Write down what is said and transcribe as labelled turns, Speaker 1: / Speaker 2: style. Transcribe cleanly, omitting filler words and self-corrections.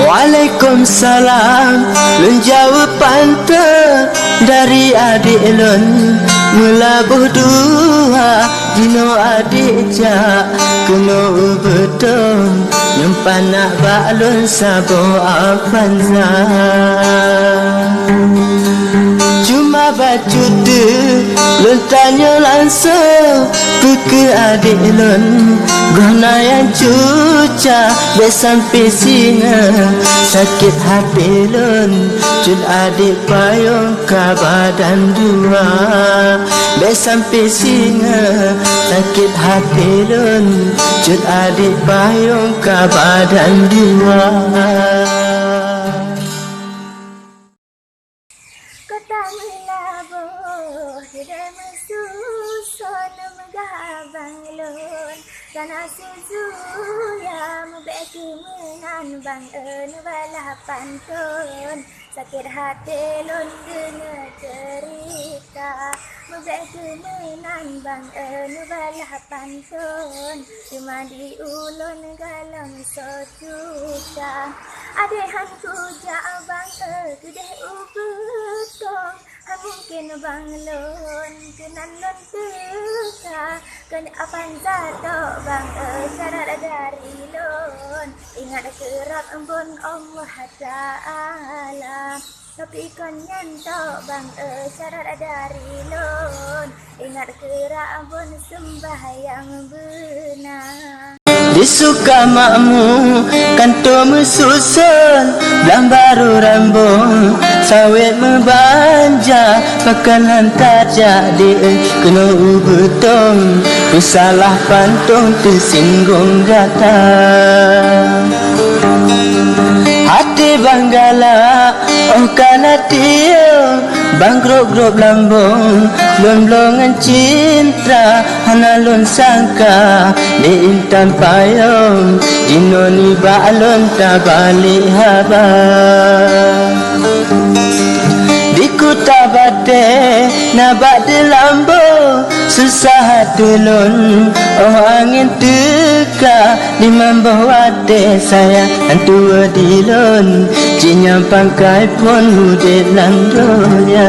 Speaker 1: Waalaikumsalam. Lun jawab pantau dari adik lun melabuh dua dino adik jak kena betul nyempan nak baklun sabo afanza. Cuma baca tu lun tanya langsung ke adik lun guna yang cuca be sampai singa sakit hati lun cun adik payung ka badan dua be sampai singa sakit hati lun cun adik payung ka badan dua.
Speaker 2: Kota melabuh tidak mesusun megah banglun karena susu yang membeki menan bang balah pantun sakit hati lun dengar cerita membeki menan bang balah pantun cuma diulun galam sojuka adeh hantu jak bang kudeh ubetong mungkin bang lun kenan lun teka kan apan zato bang syarat dari lun ingat kerap embun Allah Ta'ala tapi kan nyantok bang syarat dari lun ingat kerap embun sembahyang benar.
Speaker 1: Disuka makmu kanto mesusun belang baru rambung sawit membanja makan hantar jadi kena ubetong ku salah pantong tersinggung datang hati banggala oh kana dia bang grop-grop lambung blong-blongan cinta hana lun sangka di intan payung dino ni balon tak balik haba di kuta bate nabak di lambung susah hati lun oh angin teka di mambah wate saya hantu di lun jinyam pangkai pun mudik landonya.